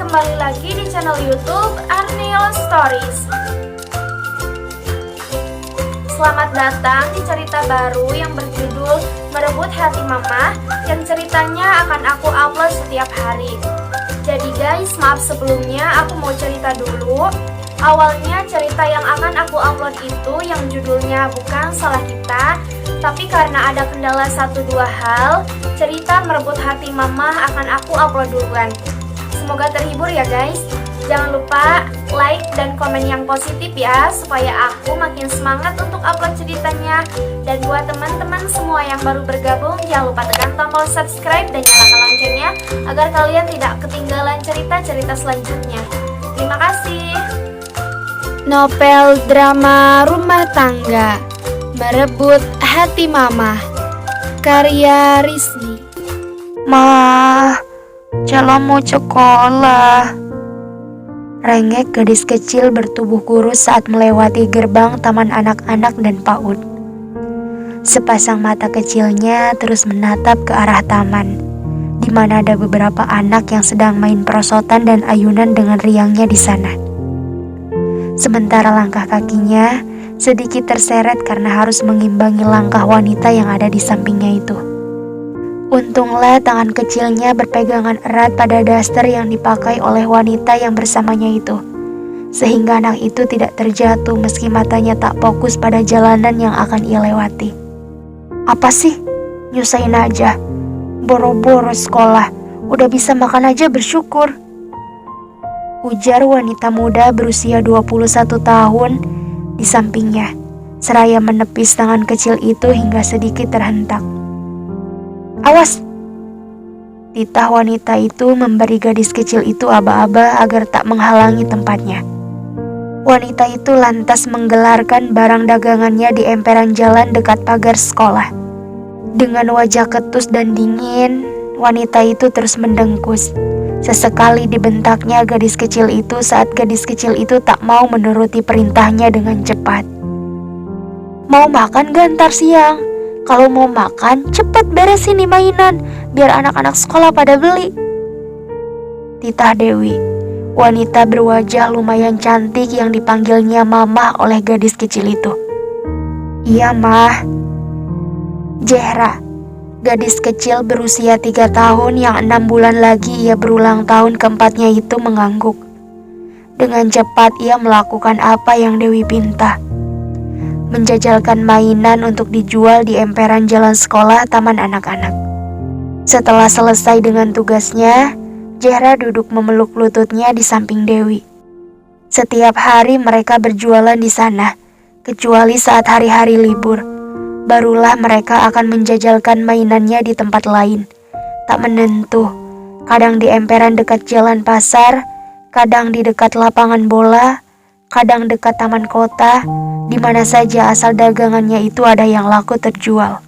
kembali lagi di channel YouTube Arniel Stories. Selamat datang di cerita baru yang berjudul Merebut Hati Mama, yang ceritanya akan aku upload setiap hari. Jadi guys, maaf sebelumnya, aku mau cerita dulu. Awalnya cerita yang akan aku upload itu yang judulnya bukan salah kita, tapi karena ada kendala 1-2 hal, cerita Merebut Hati Mama akan aku upload duluan. Semoga terhibur ya guys. Jangan lupa like dan komen yang positif ya, supaya aku makin semangat untuk upload ceritanya. Dan buat teman-teman semua yang baru bergabung, jangan lupa tekan tombol subscribe dan nyalakan loncengnya agar kalian tidak ketinggalan cerita-cerita selanjutnya. Terima kasih. Novel drama rumah tangga Merebut Hati Mama, karya Rizky. Ma, Cela mau sekolah. Rengek gadis kecil bertubuh kurus saat melewati gerbang taman anak-anak dan PAUD. Sepasang mata kecilnya terus menatap ke arah taman, di mana ada beberapa anak yang sedang main perosotan dan ayunan dengan riangnya di sana. Sementara langkah kakinya sedikit terseret karena harus mengimbangi langkah wanita yang ada di sampingnya itu. Untunglah tangan kecilnya berpegangan erat pada daster yang dipakai oleh wanita yang bersamanya itu, sehingga anak itu tidak terjatuh meski matanya tak fokus pada jalanan yang akan ia lewati. Apa sih? Nyusahin aja. Boro-boro sekolah, udah bisa makan aja bersyukur. Ujar wanita muda berusia 21 tahun di sampingnya, seraya menepis tangan kecil itu hingga sedikit terhentak. Awas! Titah wanita itu memberi gadis kecil itu aba-aba agar tak menghalangi tempatnya. Wanita itu lantas menggelarkan barang dagangannya di emperan jalan dekat pagar sekolah. Dengan wajah ketus dan dingin, wanita itu terus mendengkus. Sesekali dibentaknya gadis kecil itu saat gadis kecil itu tak mau menuruti perintahnya dengan cepat. Mau makan gak ntar siang? Kalau mau makan, cepat beresin nih mainan, biar anak-anak sekolah pada beli. Titah Dewi, wanita berwajah lumayan cantik yang dipanggilnya Mama oleh gadis kecil itu. Iya, Mah. Jehra, gadis kecil berusia 3 tahun yang 6 bulan lagi ia berulang tahun keempatnya itu mengangguk. Dengan cepat ia melakukan apa yang Dewi pinta. Menjajalkan mainan untuk dijual di emperan jalan sekolah taman anak-anak. Setelah selesai dengan tugasnya, Jehra duduk memeluk lututnya di samping Dewi. Setiap hari mereka berjualan di sana, kecuali saat hari-hari libur. Barulah mereka akan menjajalkan mainannya di tempat lain. Tak menentu, kadang di emperan dekat jalan pasar, kadang di dekat lapangan bola, kadang dekat taman kota, di mana saja asal dagangannya itu ada yang laku terjual.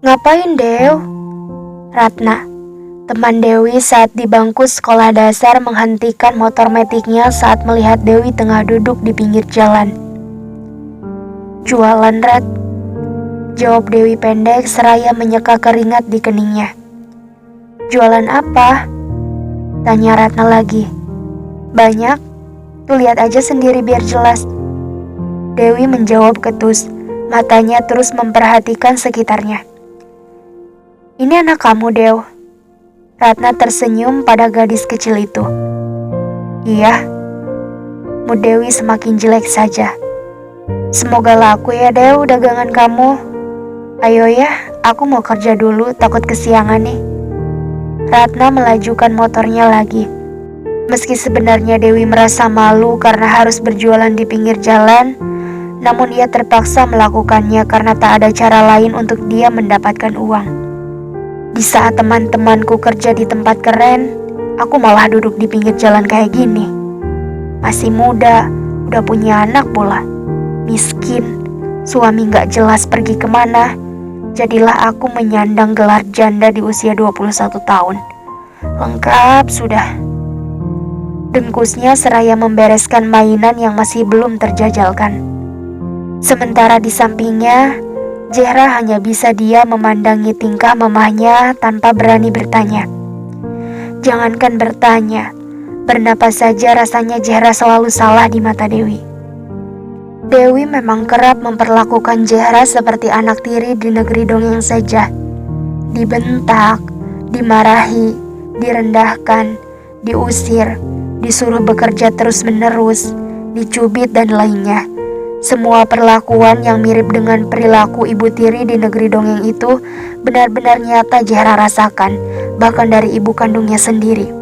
Ngapain, Dew? Ratna, teman Dewi saat di bangku sekolah dasar, menghentikan motor metiknya saat melihat Dewi tengah duduk di pinggir jalan. Jualan, Rat, jawab Dewi pendek seraya menyeka keringat di keningnya. Jualan apa? Tanya Ratna lagi. Banyak, tuh lihat aja sendiri biar jelas. Dewi menjawab ketus, matanya terus memperhatikan sekitarnya. Ini anak kamu, Dew. Ratna tersenyum pada gadis kecil itu. Iya. Mood Dewi semakin jelek saja. Semoga laku ya, Dew, dagangan kamu. Ayo ya, aku mau kerja dulu, takut kesiangan nih. Ratna melajukan motornya lagi. Meski sebenarnya Dewi merasa malu karena harus berjualan di pinggir jalan, namun ia terpaksa melakukannya karena tak ada cara lain untuk dia mendapatkan uang. Di saat teman-temanku kerja di tempat keren, aku malah duduk di pinggir jalan kayak gini. Masih muda, udah punya anak pula. Miskin, suami gak jelas pergi kemana. Jadilah aku menyandang gelar janda di usia 21 tahun. Lengkap sudah. Dengkusnya seraya membereskan mainan yang masih belum terjajalkan. Sementara di sampingnya, Jehra hanya bisa dia memandangi tingkah mamahnya tanpa berani bertanya. Jangankan bertanya, Bernapas saja rasanya Zehra selalu salah di mata Dewi. Dewi memang kerap memperlakukan Zehra seperti anak tiri di negeri dongeng saja. Dibentak, dimarahi, direndahkan, diusir, disuruh bekerja terus-menerus, dicubit dan lainnya. Semua perlakuan yang mirip dengan perilaku ibu tiri di negeri dongeng itu benar-benar nyata Zehra rasakan, bahkan dari ibu kandungnya sendiri.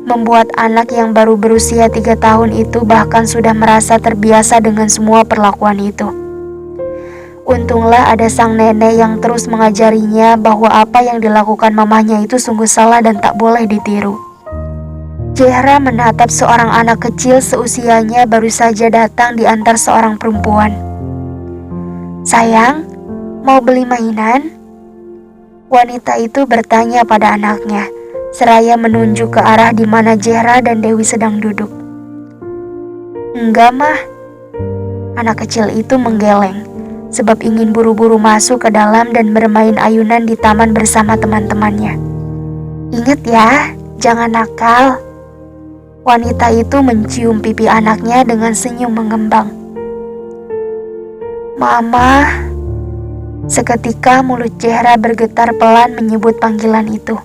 Membuat anak yang baru berusia 3 tahun itu bahkan sudah merasa terbiasa dengan semua perlakuan itu. Untunglah ada sang nenek yang terus mengajarinya bahwa apa yang dilakukan mamahnya itu sungguh salah dan tak boleh ditiru. Zehra menatap seorang anak kecil seusianya baru saja datang diantar seorang perempuan. "Sayang, mau beli mainan?" Wanita itu bertanya pada anaknya, seraya menunjuk ke arah di mana Zehra dan Dewi sedang duduk. "Enggak, Mah." Anak kecil itu menggeleng, sebab ingin buru-buru masuk ke dalam dan bermain ayunan di taman bersama teman-temannya. "Ingat ya, jangan nakal." Wanita itu mencium pipi anaknya dengan senyum mengembang. "Mama." Seketika mulut Zehra bergetar pelan menyebut panggilan itu.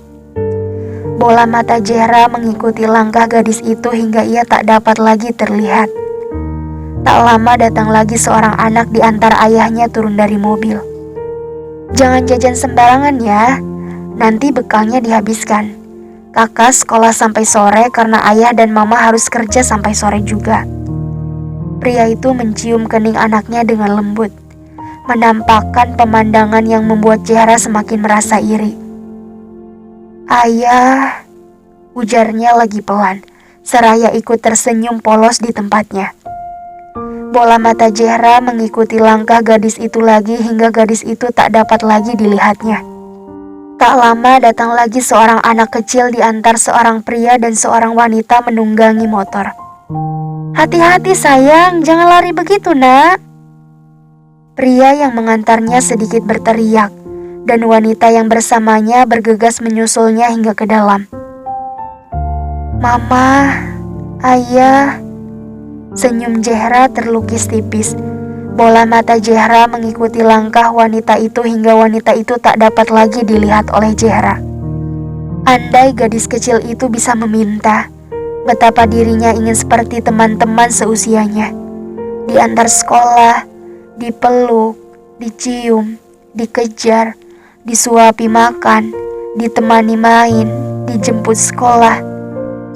Bola mata Zehra mengikuti langkah gadis itu hingga ia tak dapat lagi terlihat. Tak lama datang lagi seorang anak di antara ayahnya turun dari mobil. "Jangan jajan sembarangan ya, nanti bekalnya dihabiskan. Kakak sekolah sampai sore karena ayah dan mama harus kerja sampai sore juga." Pria itu mencium kening anaknya dengan lembut, menampakkan pemandangan yang membuat Zehra semakin merasa iri. "Ayah," ujarnya lagi pelan, seraya ikut tersenyum polos di tempatnya. Bola mata Zehra mengikuti langkah gadis itu lagi hingga gadis itu tak dapat lagi dilihatnya. Tak lama datang lagi seorang anak kecil diantar seorang pria dan seorang wanita menunggangi motor. "Hati-hati sayang, jangan lari begitu nak." Pria yang mengantarnya sedikit berteriak, dan wanita yang bersamanya bergegas menyusulnya hingga ke dalam. "Mama, ayah." Senyum Zehra terlukis tipis. Bola mata Zehra mengikuti langkah wanita itu hingga wanita itu tak dapat lagi dilihat oleh Zehra. Andai gadis kecil itu bisa meminta, betapa dirinya ingin seperti teman-teman seusianya. Diantar sekolah, dipeluk, dicium, dikejar, disuapi makan, ditemani main, dijemput sekolah.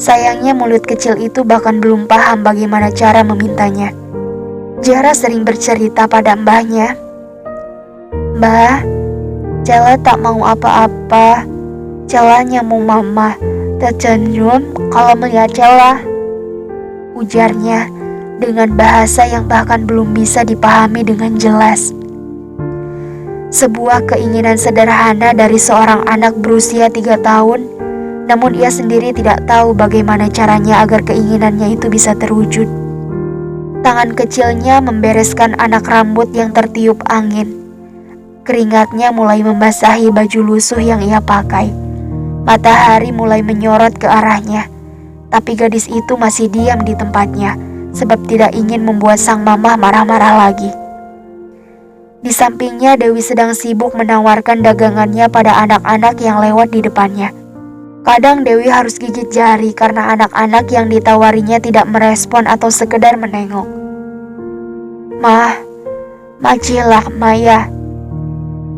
Sayangnya mulut kecil itu bahkan belum paham bagaimana cara memintanya. Zehra sering bercerita pada mbahnya, "Mbah, Cela tak mau apa-apa. Celanya mau mama, tersenyum kalau melihat Cela," ujarnya dengan bahasa yang bahkan belum bisa dipahami dengan jelas. Sebuah keinginan sederhana dari seorang anak berusia 3 tahun, namun ia sendiri tidak tahu bagaimana caranya agar keinginannya itu bisa terwujud. Tangan kecilnya membereskan anak rambut yang tertiup angin. Keringatnya mulai membasahi baju lusuh yang ia pakai. Matahari mulai menyorot ke arahnya, tapi gadis itu masih diam di tempatnya, sebab tidak ingin membuat sang mama marah-marah lagi. Di sampingnya Dewi sedang sibuk menawarkan dagangannya pada anak-anak yang lewat di depannya. Kadang Dewi harus gigit jari karena anak-anak yang ditawarinya tidak merespon atau sekedar menengok. "Mah, majilah Maya."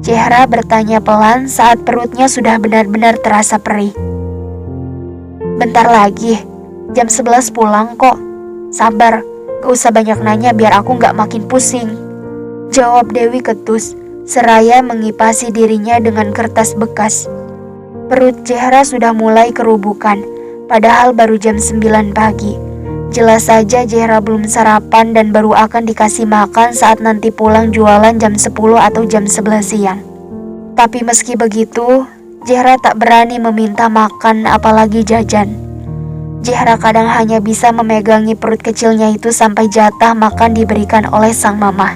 Zehra bertanya pelan saat perutnya sudah benar-benar terasa perih. "Bentar lagi, jam 11 pulang kok. Sabar, gak usah banyak nanya biar aku gak makin pusing," jawab Dewi ketus, seraya mengipasi dirinya dengan kertas bekas. Perut Zehra sudah mulai kerubukan, padahal baru jam 9 pagi. Jelas saja Zehra belum sarapan dan baru akan dikasih makan saat nanti pulang jualan jam 10 atau jam 11 siang. Tapi meski begitu, Zehra tak berani meminta makan apalagi jajan. Zehra kadang hanya bisa memegangi perut kecilnya itu sampai jatah makan diberikan oleh sang mama.